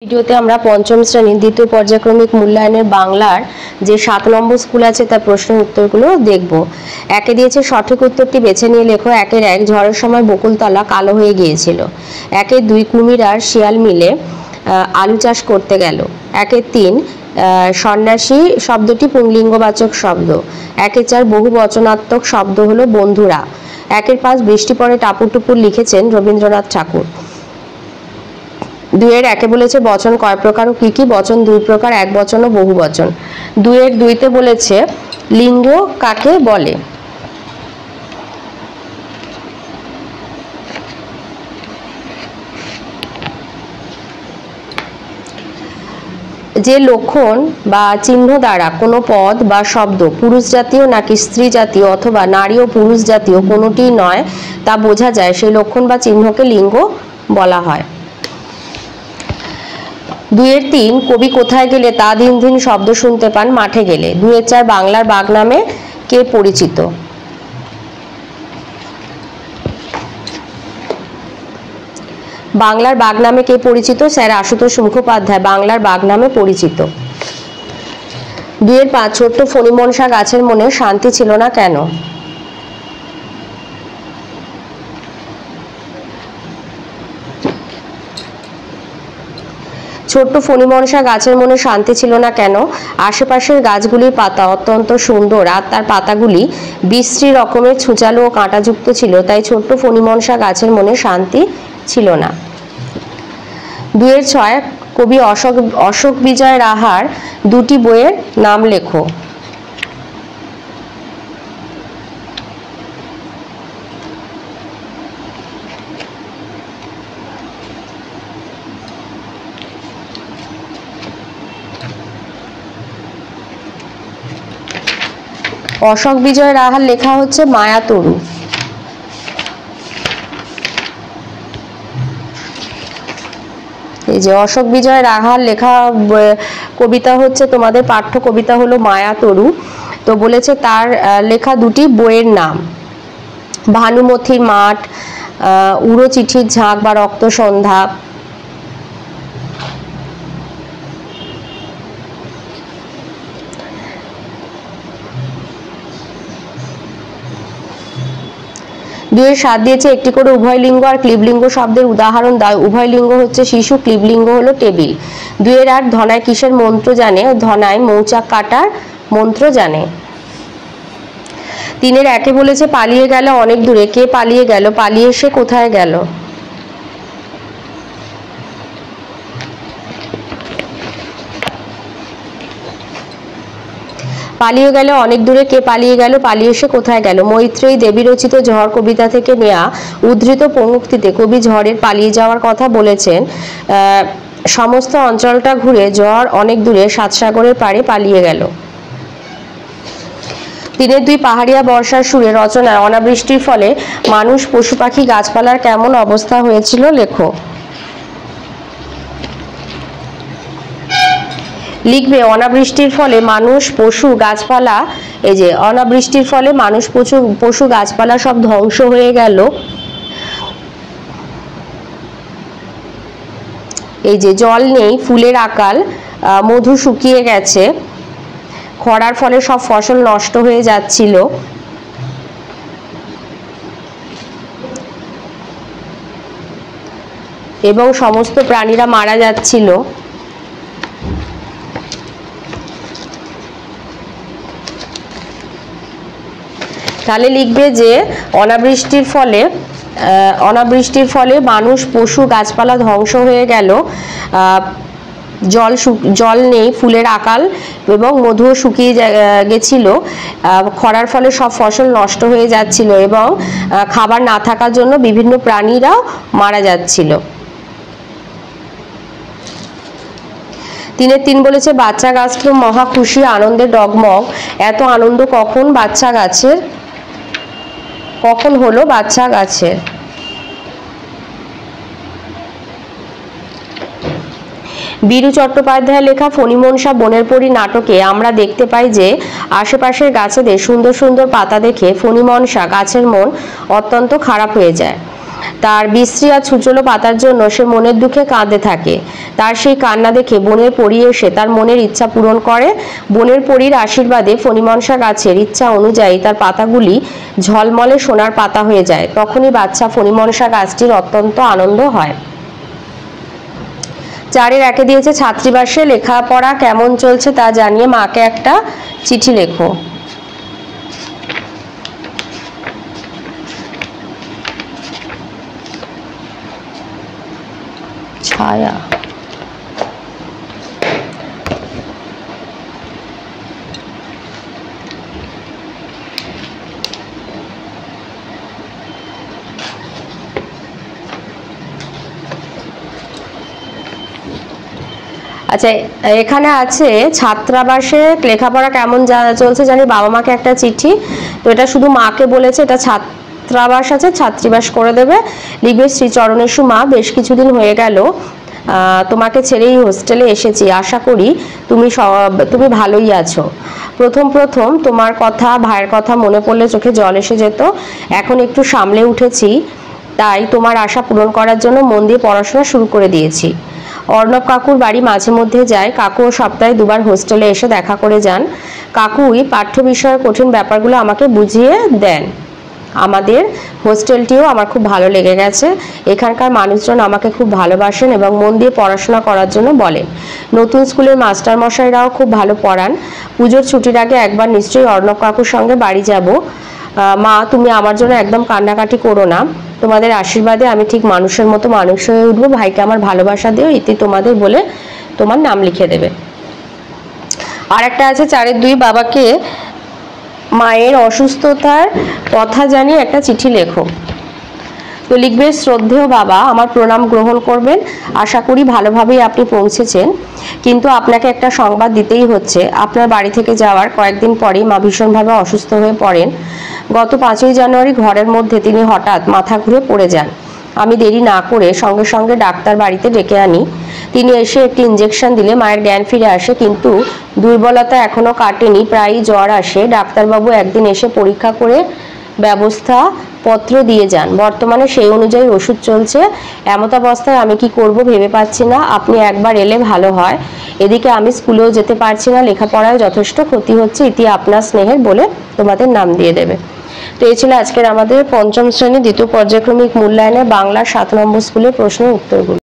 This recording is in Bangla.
ভিডিওতে আমরা পঞ্চম শ্রেণীর দ্বিতীয় পর্যায়ক্রমিক মূল্যায়নের বাংলার যে 7 নম্বর স্কুল আছে তার প্রশ্নের উত্তরগুলো দেখব। একে দিয়েছে সঠিক উত্তরটি বেছে নিয়ে লেখো। একের 1 ঝড়ের সময় বকুলতলা কালো হয়ে গিয়েছিল। একের 2 কুমির আর শিয়াল মিলে আলু চাষ করতে গেল। একের 3 সন্ন্যাসী শব্দটি পুংলিঙ্গবাচক শব্দ। একের 4 বহু বচনাত্মক শব্দ হলো বন্ধুরা। একের 5 বৃষ্টি পড়ে টাপুর টুপুর লিখেছেন রবীন্দ্রনাথ ঠাকুর। 2 এর 1 বলেছে বচন কয় প্রকার ও কি কি? বচন 2 প্রকার, এক বচন ও বহু বচন। 2 এর 2 তে বলেছে লিঙ্গ কাকে বলে? যে লক্ষণ বা চিহ্ন দ্বারা কোনো পদ বা শব্দ পুরুষ জাতীয় নাকি স্ত্রী জাতীয় অথবা নারী ও পুরুষ জাতীয় কোনোটি নয় তা বোঝা যায়, সেই লক্ষণ বা চিহ্নকে লিঙ্গ বলা হয়। 2 এর 3 কবি কোথায় গেলে তা দিন দিন শব্দ শুনতে পান? মাঠে গেলে। 2 এর 4 বাংলার বাঘ নামে কে পরিচিত? বাংলার বাঘ নামে কে পরিচিত? স্যার আশুতোষ মুখোপাধ্যায় বাংলার বাঘ নামে পরিচিত। 2 এর 5 ছোট্ট ফণিমনসা গাছের মনে শান্তি ছিল না কেন? ছোট্ট ফণিমনসা গাছের মনে শান্তি ছিল না কেন? আশেপাশের গাছগুলির পাতা অত্যন্ত সুন্দর আর তার পাতাগুলি বিশ্রী রকমের ছুঁচালো ও কাঁটাযুক্ত ছিল, তাই ছোট্ট ফণিমনসা গাছের মনে শান্তি ছিল না। 2 এর 6 কবি অশোক বিজয় রাহার 2টি বইয়ের নাম লেখো। অশোক বিজয় রাহার লেখা হচ্ছে মায়াতরু। এই যে অশোক বিজয় রাহার লেখা কবিতা হচ্ছে তোমাদের পাঠ্য কবিতা হলো মায়াতরু। তো বলেছে তার লেখা 2টি বইয়ের নাম ভানুমথির মাঠ, উড়ো চিঠির ঝাঁক বা রক্ত সন্ধ্যা। দুই এর 7 দিয়েছে একটি করে উভয় লিঙ্গ আর ক্লীবলিঙ্গ শব্দের উদাহরণ দাও। উভয় লিঙ্গ হচ্ছে শিশু, ক্লীবলিঙ্গ হলো টেবিল। 2 এর 8 ধনায় কিসের মন্ত্র জানে? ধনায় মৌচাক কাটার মন্ত্র জানে। 3 এর 1 বলেছে পালিয়ে গেল অনেক দূরে, কে পালিয়ে গেল? পালিয়ে সে কোথায় গেল? পালিয়ে গেল অনেক দূরে, কে পালিয়ে গেল? পালিয়ে সে কোথায় গেল? মৈত্রেয়ী দেবী রচিত ঝড় কবিতা থেকে নেয়া উদ্ধৃত পঙ্ক্তিতে কবি ঝড়ের পালিয়ে যাওয়ার কথা বলেছেন। সমস্ত অঞ্চলটা ঘুরে ঝড় অনেক দূরে সাতসাগরের পাড়ে পালিয়ে গেল। 3 এর 2 পাহাড়িয়া বর্ষার সুরে রচনায় অনাবৃষ্টির ফলে মানুষ পশু পাখি গাছপালার কেমন অবস্থা হয়েছিল লেখো। লিখবে অনাবৃষ্টির ফলে মানুষ পশু গাছপালা, এই যে অনাবৃষ্টির ফলে মানুষ পশু গাছপালা সব ধ্বংস হয়ে গেল। এই যে জল নেই, ফুলের আকাল, মধু শুকিয়ে গেছে, খরার ফলে সব ফসল নষ্ট হয়ে যাচ্ছিল, এবং সমস্ত প্রাণীরা মারা যাচ্ছিল। তাহলে লিখবে যে অনাবৃষ্টির ফলে মানুষ পশু গাছপালা ধ্বংস হয়ে গেল, জল নেই, ফুলের আকাল এবং মধুও শুকিয়ে গেছিল, খরার ফলে সব ফসল নষ্ট হয়ে যাচ্ছিল এবং খাবার না থাকার জন্য বিভিন্ন প্রাণীরাও মারা যাচ্ছিল। 3 এর 3 বলেছে বাচ্চা গাছ তো মহা খুশি আনন্দে ডগমগ, এত আনন্দ কখন বাচ্চা গাছের? কখন হলো বাচ্চা গাছের? বীরু চট্টোপাধ্যায়ের লেখা ফণিমনসা বনের পরী নাটকে আমরা দেখতে পাই যে আশেপাশের গাছেদের সুন্দর সুন্দর পাতা দেখে ফণিমনসা গাছের মন অত্যন্ত খারাপ হয়ে যায়। তার বিশ্রী আর ছুচলো পাতার জন্য সে মনের দুঃখে কাঁদতে থাকে। তার সেই কান্না দেখে বনের পরী এসে তার মনের ইচ্ছা পূরণ করে। বনের পরীর আশীর্বাদে ফণিমনসা গাছের ইচ্ছা অনুযায়ী তার পাতাগুলি ঝলমলে সোনার পাতা হয়ে যায়। তখনই বাচ্চা ফণিমনসা গাছটির অত্যন্ত আনন্দ হয়। 4-এর 1-এ দিয়েছে ছাত্রীবাসে লেখাপড়া কেমন চলছে তা জানিয়ে মাকে একটা চিঠি লেখো। ছায়া আচ্ছা, এখানে আছে ছাত্রাবাসে লেখাপড়া কেমন চলছে জানি, বাবা মাকে একটা চিঠি। তো এটা শুধু মাকে বলেছে, এটা ছাত্রাবাস আছে, ছাত্রীবাস করে দেবে। লিখবে শ্রীচরণেশু মা, বেশ কিছুদিন হয়ে গেল তোমাকে ছেড়েই হোস্টেলে এসেছি। আশা করি তুমি ভালোই আছো। প্রথম তোমার কথা, ভাইয়ের কথা মনে পড়লে চোখে জল এসে যেত। এখন একটু সামলে উঠেছি, তাই তোমার আশা পূরণ করার জন্য মন দিয়ে পড়াশোনা শুরু করে দিয়েছি। অর্ণব কাকুর বাড়ি মাঝে মধ্যে যায়। কাকুও সপ্তাহে 2 বার হোস্টেলে এসে দেখা করে যান। কাকুই পাঠ্য বিষয়ের কঠিন ব্যাপারগুলো আমাকে বুঝিয়ে দেন। আমাদের হোস্টেলটিও আমার খুব ভালো লেগে গেছে। এখানকার মানুষজন আমাকে খুব ভালোবাসেন এবং মন দিয়ে পড়াশোনা করার জন্য বলেন। নতুন স্কুলের মাস্টারমশাইরাও খুব ভালো পড়ান। পুজোর ছুটির আগে একবার নিশ্চয়ই অর্ণব কাকুর সঙ্গে বাড়ি যাব। মা, তুমি আমার জন্য একদম কান্নাকাটি করো না। তোমাদের আশীর্বাদে আমি ঠিক মানুষের মতো মানুষ হয়ে উঠবো। ভাইকে আমার ভালোবাসা দিও, ইতি তোমাদের বলে তোমার নাম লিখে দেবে। আর একটা আছে 4-এর 2, বাবাকে মায়ের অসুস্থতার কথা জানিয়ে একটা চিঠি লেখো। তো লিখবে, শ্রদ্ধেয় বাবা, আমার প্রণাম গ্রহণ করবেন। আশা করি ভালোভাবেই আপনি পৌঁছেছেন, কিন্তু আপনাকে একটা সংবাদ দিতেই হচ্ছে। আপনার বাড়ি থেকে যাওয়ার কয়েকদিন পরেই মা ভীষণভাবে অসুস্থ হয়ে পড়েন। গত 5ই জানুয়ারি ঘরের মধ্যে তিনি হঠাৎ মাথা ঘুরে পড়ে যান। আমি দেরি না করে সঙ্গে সঙ্গে ডাক্তার বাড়িতে ডেকে আনি। তিনি এসে একটি ইঞ্জেকশন দিলে মায়ের জ্ঞান ফিরে আসে, কিন্তু দুর্বলতা এখনো কাটেনি, প্রায়ই জ্বর আসে। ডাক্তারবাবু একদিন এসে পরীক্ষা করে ব্যবস্থা পত্র দিয়ে যান। বর্তমানে সেই অনুযায়ী ওষুধ চলছে। এমতাবস্থায় আমি কি করব ভেবে পাচ্ছি না। আপনি একবার এলে ভালো হয়। এদিকে আমি স্কুলেও যেতে পারছি না, লেখাপড়ায় যথেষ্ট ক্ষতি হচ্ছে। ইতি আপনার স্নেহের বলে তোমাদের নাম দিয়ে দেবে। তো এই ছিল আজকের আমাদের 5ম শ্রেণী 2য় পর্যায়ক্রমিক মূল্যায়নের বাংলা 7 নম্বর স্কুলের প্রশ্নের উত্তরগুলো।